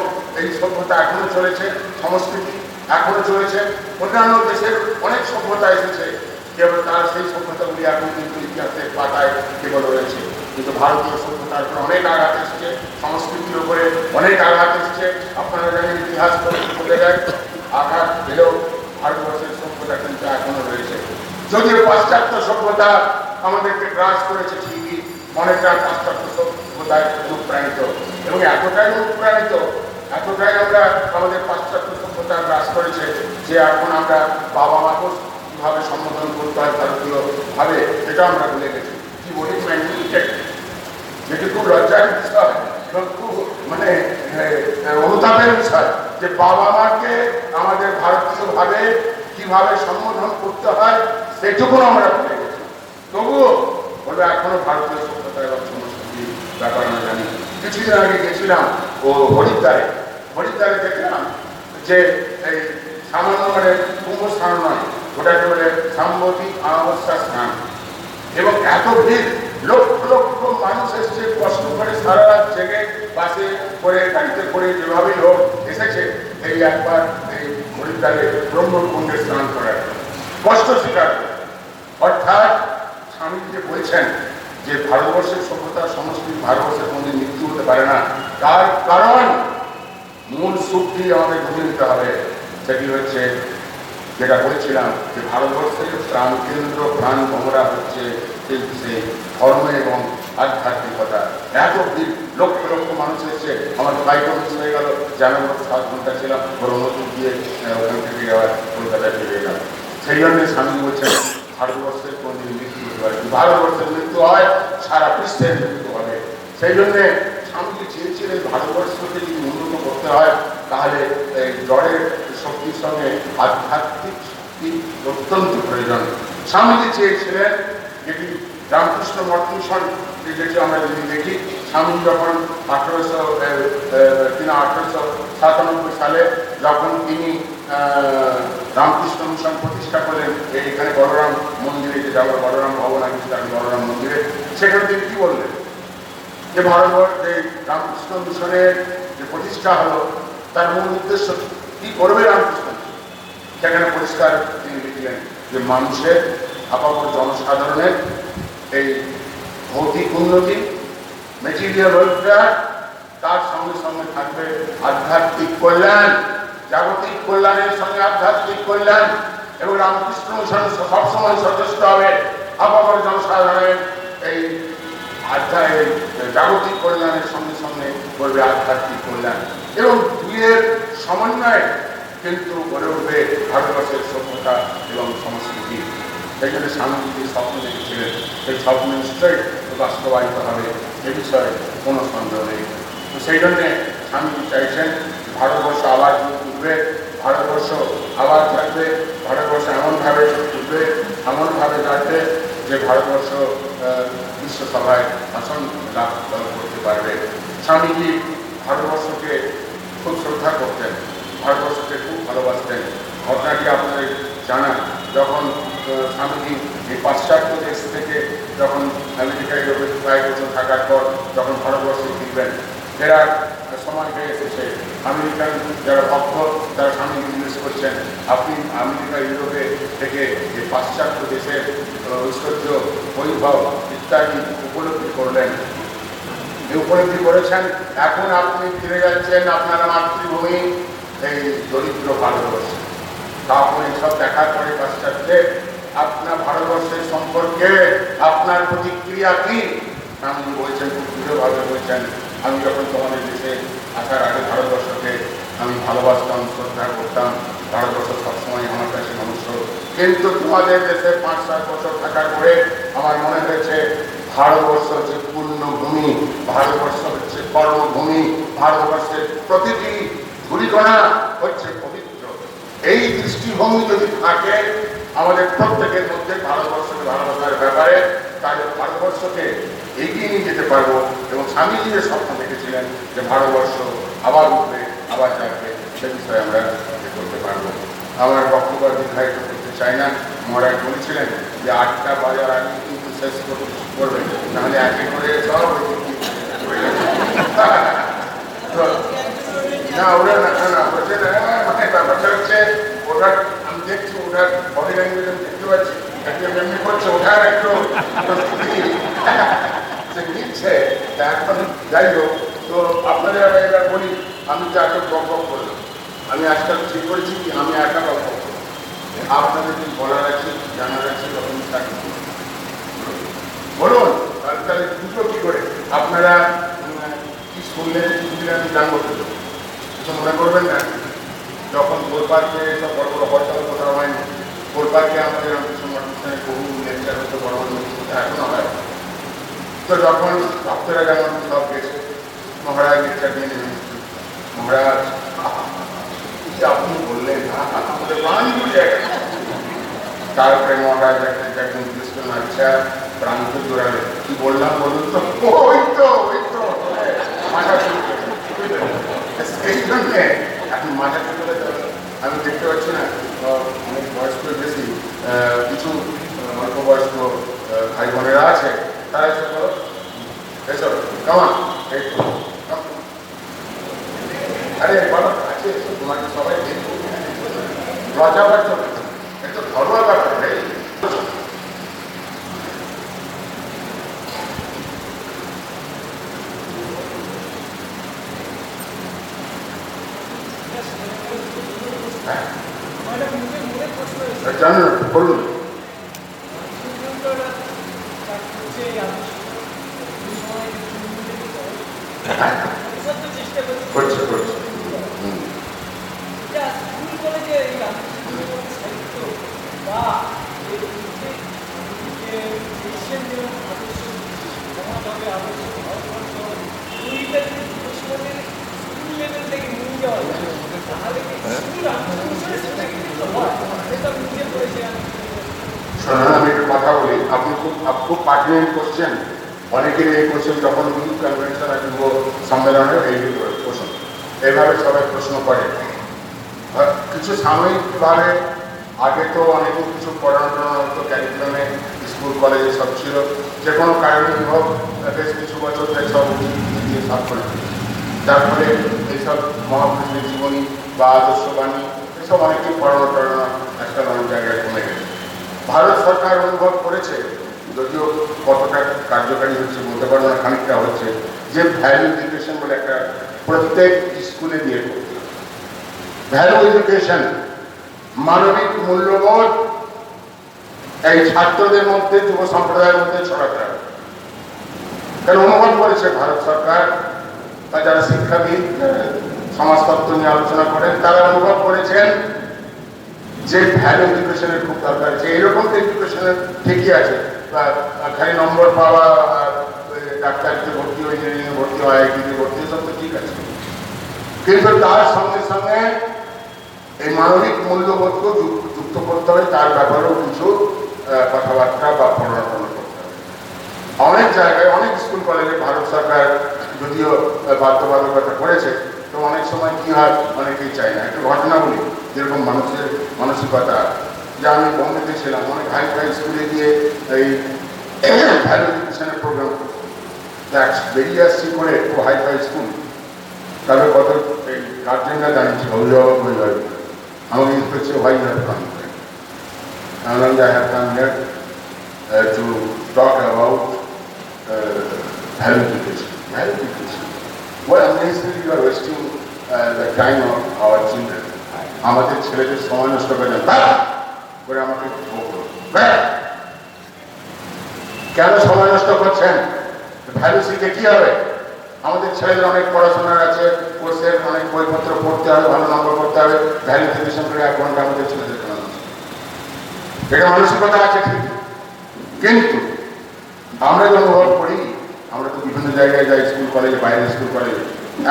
এই সভ্যতা এখনো চলেছে, সংস্কৃতি এখনো চলেছে? অন্যান্য দেশের অনেক সভ্যতা এসেছে, কেবল তার সেই সভ্যতাগুলি এখন কিন্তু ইতিহাসের পাতায় কেবল রয়েছে, কিন্তু ভারতীয় সভ্যতার উপরে অনেক আঘাত এসছে, সংস্কৃতির উপরে অনেক আঘাত এসছে। আপনারা জানেন ইতিহাস বলে যায়, আঘাত পেলেও ভারতবর্ষের সভ্যতা কিন্তু এখনো রয়েছে। যদিও পাশ্চাত্য সভ্যতা আমাদেরকে গ্রাস করেছে ঠিকই, অনেকটা পাশ্চাত্য সভ্যতায় অনুপ্রাণিত, এবং এতটাই অনুপ্রাণিত, এতটাই আমরা আমাদের পাশ্চাত্য সভ্যতা গ্রাস করেছে যে এখন আমরা বাবা মাকেও কিভাবে সম্বোধন করতে হয় ভারতীয় ভাবে এটা আমরা ভুলে গেছি। কি বলি ম্যান্ডেটেড, যেটি খুব লজ্জার বিষয় এবং খুব মানে অনুতাপের বিষয় যে বাবা মাকে আমাদের ভারতীয় ভাবে কিভাবে সম্বোধন করতে হয় সেটুকু আমরা ভুলে গেছি। তবুও বলবে এখনো ভারতীয় সভ্যতা এবং সংস্কৃতি ব্যাপার আমরা জানি। কিছুদিন আগে গেছিলাম ও হরিদ্বারে দেখলাম যে এই সামান্য মানে কুম্ভ স্নান নয়, ওটাকে বলে সাম্প্রতিক অমাবস্যা স্নান, এবং এত ভিড়, লক্ষ লক্ষ মানুষ এসছে কষ্ট করে সারা রাত জেগে বাসে করে গাড়িতে করে যেভাবেই হোক এসেছে এই একবার এই হরিদ্বারে ব্রহ্মকুণ্ডে স্নান করার কষ্ট স্বীকার। অর্থাৎ স্বামীজি যে বলছেন যে ভারতবর্ষের সভ্যতা সংস্কৃতি ভারতবর্ষের মধ্যে মৃত্যু হতে পারে না, তার কারণ মূল সুখটি আমাদের বুঝে নিতে হবে। সেটি হচ্ছে যেটা বলছিলাম যে ভারতবর্ষের প্রাণ কেন্দ্র, প্রাণ ভ্রমরা হচ্ছে সেই ধর্ম এবং আধ্যাত্মিকতা। এত ভিড়, লক্ষ লক্ষ মানুষ এসেছে। আমার ফ্লাইট মিস হয়ে গেল, যেমন 7 ঘন্টা ছিলাম, নতুন গিয়ে ওখান থেকে আবার কলকাতায় ফিরে গেলাম। সেই জন্য স্বামী বলছেন ভারতবর্ষের কোনদিন মৃত্যু হতে পারে, ভারতবর্ষের মৃত্যু হয় সারা বিশ্বের মৃত্যু হবে। সেই জন্যে স্বামীজি চেয়েছিলেন ভারতবর্ষকে যদি উন্নত করতে হয় তাহলে এই জড়ের শক্তির সঙ্গে আধ্যাত্মিক শক্তি অত্যন্ত প্রয়োজন। স্বামীজি চেয়েছিলেন যেটি রামকৃষ্ণ মঠ মিশন যেটি আমরা যদি দেখি, স্বামীজি যখন 1897 সালে যখন তিনি রামকৃষ্ণ মিশন প্রতিষ্ঠা করলেন এখানে বলরাম মন্দিরে, যেটা আমরা বলরাম ভবন আছে বলরাম মন্দিরে, সেখানে তিনি কি বললেন যে ভারতবর্ষে রামকৃষ্ণ মিশনের যে প্রতিষ্ঠা হলো তার মূল উদ্দেশ্য কি করবে রামকৃষ্ণ। সেখানে পরিষ্কার তিনি লিখলেন যে মানুষের আপামর জনসাধারণের এই ভৌতিক উন্নতি, মেটেরিয়াল ওয়েলফেয়ার, তার সঙ্গে সঙ্গে থাকবে আধ্যাত্মিক কল্যাণ, জাগতিক কল্যাণের সঙ্গে আধ্যাত্মিক কল্যাণ, এবং রামকৃষ্ণ মিশন সবসময় সচেষ্ট হবে আপামর জনসাধারণের এই জাগতিক কল্যাণের সঙ্গে সঙ্গে করবে আধ্যাত্মিক কল্যাণ, এবং দুইয়ের সমন্বয়ে কিন্তু গড়ে উঠবে ভারতবর্ষের সভ্যতা এবং সংস্কৃতি। সেই জন্য স্বামীজি যে স্বপ্ন দেখেছিলেন সেই স্বপ্ন নিশ্চয়ই বাস্তবায়িত হবে, এ বিষয়ে কোনো সন্দেহ নেই। তো সেই জন্যে স্বামীজি চাইছেন ভারতবর্ষ আবার উঠবে, ভারতবর্ষ আবার থাকবে, ভারতবর্ষ এমনভাবে উঠবে, এমনভাবে যাচ্ছে যে ভারতবর্ষ বিশ্বসভায় আসন লাভ করতে পারবে। স্বামীজি ভারতবর্ষকে খুব শ্রদ্ধা করতেন, ভারতবর্ষকে খুব ভালোবাসতেন। ঘটনাটি আপনাদের জানা, যখন স্বামীজি এই পাশ্চাত্য দেশ থেকে যখন আমেরিকায় প্রায় বছর থাকার পর যখন ভারতবর্ষে ফিরবেন, এরা সময় হয়ে এসেছে, আমেরিকান যারা ভক্ত তারা স্বামী জিজ্ঞেস করছেন আপনি আমেরিকা ইউরোপে থেকে যে পাশ্চাত্য দেশের ঐশ্বর্য বৈভব ইত্যাদি উপলব্ধি করলেন, উপলব্ধি করেছেন, এখন আপনি ফিরে যাচ্ছেন আপনার মাতৃভূমি এই দরিদ্র ভারতবর্ষ। তখন এইসব দেখার পরে পাশ্চাত্যে আপনার ভারতবর্ষের সম্পর্কে আপনার প্রতিক্রিয়া কি? স্বামীজি বলছেন, খুব দৃঢ়ভাবে বলছেন, আমি যখন তোমাদের দেশে আসার আগে ভারতবর্ষকে আমি ভালোবাসতাম, শ্রদ্ধা করতাম, ভারতবর্ষ সবসময় আমার কাছে মনুষ্য, কিন্তু তোমাদের দেশে 5-7 বছর থাকার পরে আমার মনে হয়েছে ভারতবর্ষ হচ্ছে পূর্ণভূমি, ভারতবর্ষ হচ্ছে কর্মভূমি, ভারতবর্ষের প্রতিটি ধূলিকণা হচ্ছে পবিত্র। এই দৃষ্টিভঙ্গি যদি থাকে আমাদের প্রত্যেকের মধ্যে ভারতবর্ষকে ভালোবাসার ব্যাপারে তাহলে ভারতবর্ষকে এগিয়ে নিয়ে যেতে পারবো। এবং স্বামীজি যে স্বপ্ন দেখেছিলেন যে ভারতবর্ষ আবার উঠবে, আবার জাগবে, সে বিষয়ে আমরা করতে পারবো। আমার বক্তব্য দীর্ঘায়িত করতে চাই না। মহারাজ বলেছিলেন যে 8টা বাজার আগে কিন্তু শেষ করবেন, নাহলে একে করে সব না ওরা না বলছে না, মানে ব্যাপারটা হচ্ছে ওরা, আমি দেখছি ওরা বডি ল্যাঙ্গুয়েজ আমি দেখতে পাচ্ছি এমনি করছে, ওঠার একটু নিচ্ছে। এখন যাই হোক, তো আপনাদের এবার বলি, আমি তো এত গল্প করলাম, আমি আজকাল ঠিক করেছি কি আমি একা গল্প করবো, আপনাদের কি বলার আছে, জানার আছে, তখন থাকি বলুন। তাহলে দুটো কি করে আপনারা কি শুনলেন, কি বুঝলেন, আমি জানবো কিছু মনে করবেন না। যখন গোলপার্কে সব বড় বড় হরতাল কোথাও হয়নি, গোলপার্কে আমাদের রামকৃষ্ণের বহু লেকচার হতো, বড় বড় এখনো হয়। তো যখন ভক্তরা যেমন সব গেছে, মহারাজ লেকচার দিয়ে নেমে মহারাজ আপনি বললেন আমাদের প্রাণ বুঝে গেছে। তারপরে মহারাজ একজন কৃষ্ণ আচ্ছা প্রাণ তো জোড়াবে, কি বললাম বলুন তো, ওই তো মাথা শুরু করে এই জন্যে এখন মাথা শুরু করে আমি দেখতে পাচ্ছি না অনেক বয়স্ক বেশি কিছু অল্প বয়স্ক ভাই বোনেরা আছে, তারা এসে করো এসব কেমন এই আরে বাবা আছে, তোমাকে সবাই দেখবো লজ্জা পাচ্ছ, একটু ঘরোয়া ব্যাপার ভাই। জানেন বলুন। করছে করছে শোনান আমি একটু কথা বলি, আপনি খুব পার্টিনেন্ট কোশ্চেন। অনেকের এই কোশ্চেন যখন হিন্দু কনভেনশন আর যুব সম্মেলনের এই প্রশ্ন এইভাবে সবাই প্রশ্ন করে। কিছু সাময়িকভাবে আগে তো অনেক কিছু পড়ানো হতো ক্যারিকুলামে, স্কুল কলেজে সব ছিল, যে কোনো কারণে হোক বেশ কিছু বছর সব দিয়ে সব করে, যার ফলে এইসব মহাপুরুষের জীবনী বা আদর্শবাণী এসব অনেকেই পড়ানো টড়ানো আজকাল অনেক জায়গায় কমে গেছে। ভারত সরকার অনুভব করেছে, যদিও কতটা কার্যকারী হচ্ছে বলতে পারবো না, খানিকটা হচ্ছে, যে ভ্যালু এডুকেশন বলে একটা প্রত্যেক স্কুলে দিয়ে করতে হবে। ভ্যালু এডুকেশন, মানবিক মূল্যবোধ এই ছাত্রদের মধ্যে, যুব সম্প্রদায়ের মধ্যে ছড়াতে হবে। কারণ অনুভব করেছে ভারত সরকার বা যারা শিক্ষাবিদ সমাজতত্ত্ব নিয়ে আলোচনা করেন, তারা অনুভব করেছেন যে ভ্যালু এডুকেশনের খুব দরকার। যে এরকম এডুকেশনের ঠিকই আছে, খালি নম্বর পাওয়া, ডাক্তারিতে ভর্তি হয়ে ইঞ্জিনিয়ারিং ভর্তি হয়, আইটিতে ভর্তি, সব তো ঠিক আছে, কিন্তু তার সঙ্গে সঙ্গে এই মানবিক মূল্যবোধকেও যুক্ত করতে হবে, তার ব্যাপারেও কিছু কথাবার্তা বা পড়াশোনা করতে হবে। অনেক জায়গায় অনেক স্কুল কলেজে ভারত সরকার যদিও বাধ্যবাধকতা করেছে, তো অনেক সময় কি হয় অনেকেই চায় না। একটা ঘটনা বলি, যেরকম মানুষের মানসিকতা, যে আমি বোম্বেতে ছিলাম, অনেক হাই ফাই স্কুলে গিয়ে এই ভ্যালু এডুকেশনের প্রোগ্রাম বেরিয়ে আসছি করে, খুব হাই ফাই স্কুল, তারপরে কত এই গার্জেনরা দাঁড়িয়েছে অভিভাবক হয়ে যাবে, আমাকে ইউজ করছে ভাই have come here, I have come here to talk about value education. Value education. What unnecessarily you are wasting the time of our children. আমাদের ছেলেদের সময় নষ্ট করে দেন করে আমাকে কেন সময় নষ্ট করছেন? ভ্যালু শিখে কি হবে? আমাদের ছেলেদের অনেক পড়াশোনার আছে, কোর্সের অনেক বইপত্র পড়তে হবে, ভালো নম্বর করতে হবে, ভ্যালু এডুকেশন করে 1 ঘন্টা আমাদের ছেলেদের কেন? এটা মানসিকতা আছে ঠিক, কিন্তু আমরা যে অনুভব করি, আমরা তো বিভিন্ন জায়গায় যাই, স্কুল কলেজে, বাইরে স্কুল কলেজে,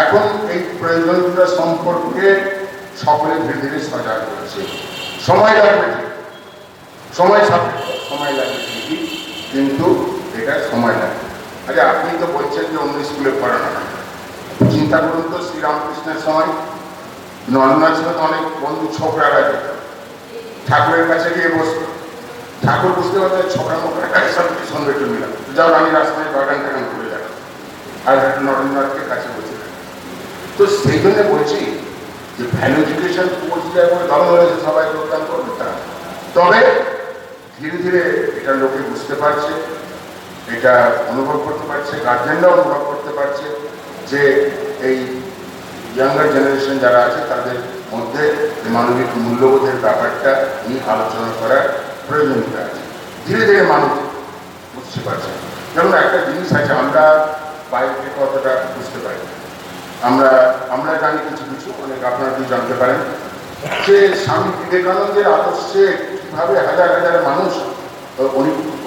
এখন এই প্রয়োজনটা সম্পর্কে সকলে ধীরে ধীরে সজাগ হচ্ছে। সময় লাগবে ঠিক, সময় সাপেক্ষ, সময় লাগবে ঠিকই, কিন্তু এটা সময় লাগবে। আরে আপনি তো বলছেন যে অন্য স্কুলে পড়ানো হয়, চিন্তা করুন তো শ্রীরামকৃষ্ণের সময় নর্মাল ছিল তো অনেক বন্ধু ছোকরারা যেত, ঠাকুরের কাছে গিয়ে বসতো, ঠাকুর বুঝতে পারতো ছোকরা মোকরা কাছে সব কিছু সঙ্গে একটু মিলাম, যাও আমি রাস্তায় বাগান টাগান করে যাবো, আর নরেন্দ্রনাথকে কাছে বসে থাকে। তো সেই জন্য বলছি যে ভ্যালু এডুকেশন পৌঁছে যায় বলে দল হয়েছে, সবাই যোগদান করবে তারা। তবে ধীরে ধীরে এটা লোকে বুঝতে পারছে, এটা অনুভব করতে পারছে, গার্জেনরাও অনুভব করতে পারছে যে এই ইয়াঙ্গার জেনারেশন যারা আছে তাদের মধ্যে মানবিক মূল্যবোধের ব্যাপারটা নিয়ে আলোচনা করার প্রয়োজনীয়তা আছে। ধীরে ধীরে মানুষ বুঝতে পারছে। যেমন একটা জিনিস আছে, আমরা বাইরে থেকে অতটা বুঝতে পারি, আমরা জানি কিছু কিছু, অনেক আপনারা কি জানতে পারেন যে স্বামী বিবেকানন্দের আদর্শে কীভাবে হাজার হাজার মানুষ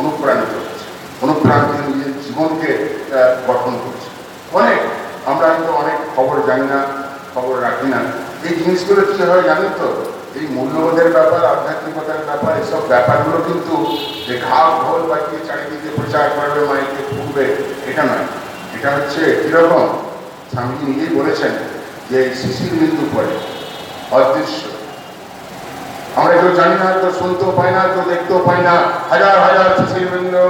অনুপ্রাণিত হচ্ছে, অনুপ্রাণিত নিজের জীবনকে গঠন করছে। অনেক আমরা হয়তো অনেক খবর জানি না, খবর রাখি না। এই জিনিসগুলো কী হয় জানেন তো, এই মূল্যবোধের ব্যাপার, আধ্যাত্মিকতার ব্যাপার, এসব ব্যাপারগুলো কিন্তু যে ঘাট ঢোল বাজিয়ে চারিদিকে প্রচার করবে, মাইকে ফুটবে, এটা নয়। এটা হচ্ছে কীরকম, স্বামীজি নিজেই বলেছেন যে শিশির বিন্দু পড়ে অদৃশ্য, আমরা কেউ জানি না, কেউ শুনতেও পাই না, কেউ দেখতেও পাই না, হাজার হাজার শিশির বিন্দু,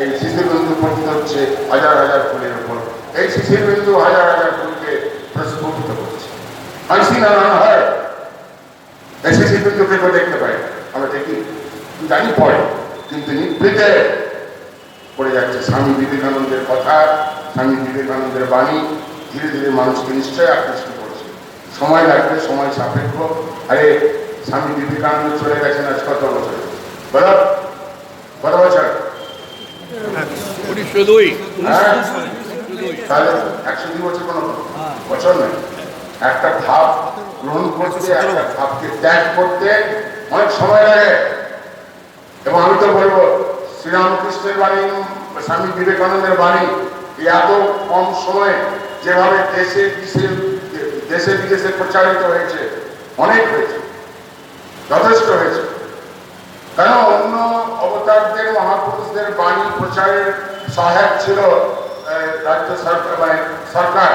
এই শিশির বিন্দু পতিত হচ্ছে হাজার হাজার ফুলের উপর, এই শিশির বিন্দু হাজার হাজার ফুলকে প্রস্ফুটিত করছে। আনসিন আর আনহার্ড, এই শিশির বিন্দুকে কেউ দেখতে পাই, আমরা দেখি জানি পড়ে, কিন্তু নিভৃতে পড়ে যাচ্ছে স্বামী বিবেকানন্দের কথা, স্বামী বিবেকানন্দের বাণী ধীরে ধীরে মানুষকে নিশ্চয়ই আকৃষ্ট করছে। সময় লাগবে, সময় সাপেক্ষ। আরে স্বামী বিবেকানন্দ চলে গেছেন আজ কত বছর, বলো কত বছর? 1902। তাহলে 102 বছর কোনো বছর নয়। একটা ভাব গ্রহণ করতে, একটা ভাবকে ত্যাগ করতে অনেক সময় লাগে। এবং আমি তো বলবো শ্রীরামকৃষ্ণের বাণী, স্বামী বিবেকানন্দের বাণী এত কম সময়ে যেভাবে দেশে বিদেশে প্রচারিত হয়েছে, অনেক হয়েছে, যথেষ্ট হয়েছে। কারণ অন্য অবতারদের, মহাপুরুষদের বাণী প্রচারের সহায়ক ছিল রাজ্য সরকার, মানে সরকার,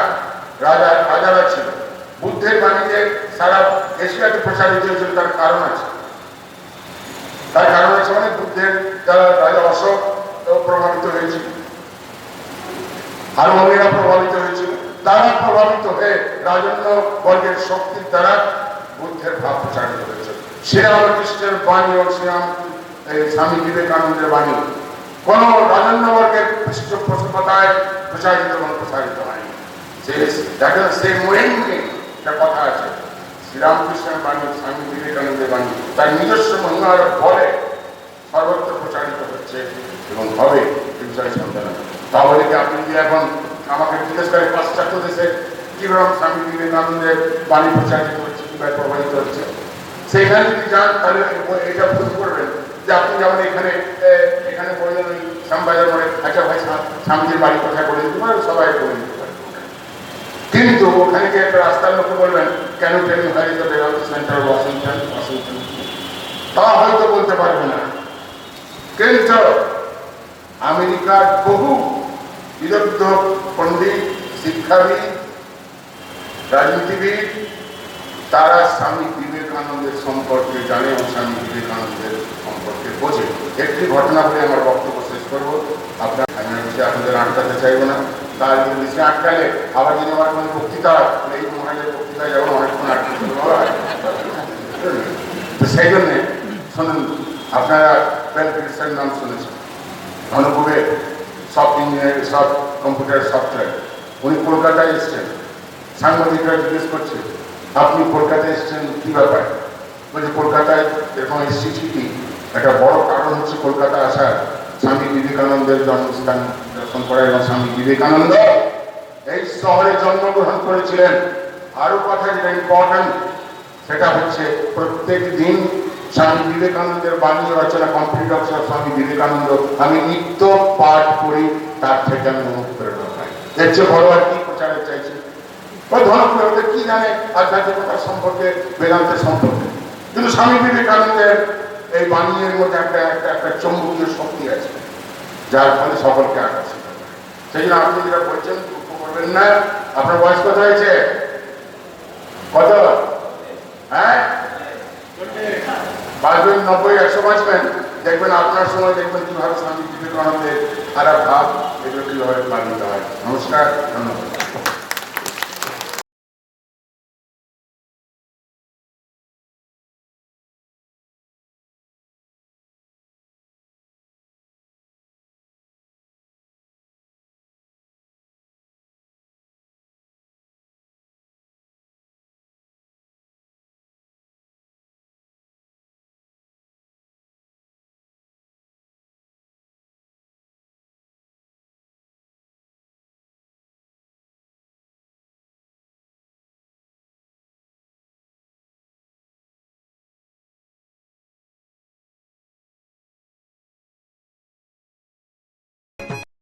রাজারা ছিল। বুদ্ধের বাণীতে সারা এশিয়াতে প্রচারিত হয়েছিল, তার কারণ আছে। মানে বুদ্ধের দ্বারা রাজা অশোক প্রভাবিত হয়েছিল, হারমোনিরা প্রভাবিত হয়েছিল, তারা প্রভাবিত হয়ে রাজন্য বর্গের শক্তির দ্বারা বুদ্ধের ভাব প্রচারিত হয়েছে। শ্রীরামকৃষ্ণের বাণী ও স্বামী বিবেকানন্দের বাণী কোন রাজন্য বর্গের পৃষ্ঠপোষকতায় প্রচারিত এবং প্রসারিত হয়নি। একটা কথা আছে, শ্রীরামকৃষ্ণের বাণী, স্বামী বিবেকানন্দের বাণী তার নিজস্ব মহিমার বলে সর্বত্র প্রচারিত হচ্ছে এবং হবে বিষয় সন্তান। তাহলে কি আপনি যদি এখন আমাকে জিজ্ঞেস করেন পাশ্চাত্য দেশে কিরকম স্বামী বিবেকানন্দের বাণী প্রচারিত হচ্ছে, কিভাবে প্রভাবিত হচ্ছে, সেখানে যদি যান তাহলে এটা বুঝতে করবেন যে আপনি যেমন এখানে বললেন ওই শ্যামবাজার মোড়ে, আচ্ছা ভাই স্বামীজির বাড়ি কোথায় বলে দিতে পারেন, সবাই বলে দিতে পারেন। কিন্তু ওখানে গিয়ে একটা রাস্তার লোককে বলবেন কেন ট্রেনিং হয় তো বেরোতে সেন্টার ওয়াশিংটন, তা হয়তো বলতে পারবে না। কিন্তু আমেরিকার বহু বিদগ্ধ পণ্ডিত, শিক্ষাবিদ, রাজনীতিবিদ তারা স্বামী বিবেকানন্দের সম্পর্কে জানে এবং স্বামী বিবেকানন্দের সম্পর্কে বোঝে। একটি ঘটনা বলে আমার বক্তব্য শেষ করবো। আপনাদের আটকাতে চাইবো না, তার বেশি আটকালে আবার যদি আমার কোনো বক্তৃতা হয়, এই মহারাজের বক্তৃতায় যেমন অনেকক্ষণ আটকাতে হয়, তো সেই জন্যে শুনুন, আপনারা বেলগ্রেডসের নাম শুনেছেন, ধনপুরে soft engineering, soft computer software. উনি কলকাতায় এসছেন, সাংবাদিকরা জিজ্ঞেস করছে আপনি কলকাতায় এসছেন কী ব্যাপার? বলছে কলকাতায় এরকম এসছি ঠিকই, একটা বড় কারণ হচ্ছে কলকাতা আসার স্বামী বিবেকানন্দের জন্মস্থান দর্শন করা, এবং স্বামী বিবেকানন্দ এই শহরে জন্মগ্রহণ করেছিলেন। আরো কথা যেটা ইম্পর্টেন্ট, সেটা হচ্ছে প্রত্যেক দিন স্বামী বিবেকানন্দের বাণী রচনা কমপ্লিট অফ স্বামী বিবেকানন্দ আমি নিত্য পাঠ করি, তার থেকে আমি অনুপ্রেরণা পাই। এর চেয়ে বড় আর কি প্রচারের চাইছি? ও ধনপুরে কি জানে আধ্যাত্মিকতার সম্পর্কে, বেদান্তের সম্পর্কে, কিন্তু স্বামী বিবেকানন্দের এই বাণীর মধ্যে একটা একটা একটা চৌম্বকীয় শক্তি আছে, যার ফলে সকলকে আকর্ষিত করে। সেই জন্য আপনি যেটা বলছেন দুঃখ করবেন না। আপনার বয়স কত হয়েছে? কত? হ্যাঁ, বাঁচবেন 90-100 বাঁচবেন, দেখবেন আপনার সময় দেখবেন কিভাবে স্বামী বিবেকানন্দের খারাপ ভাব এগুলো কিভাবে পালিত হয়। নমস্কার, ধন্যবাদ।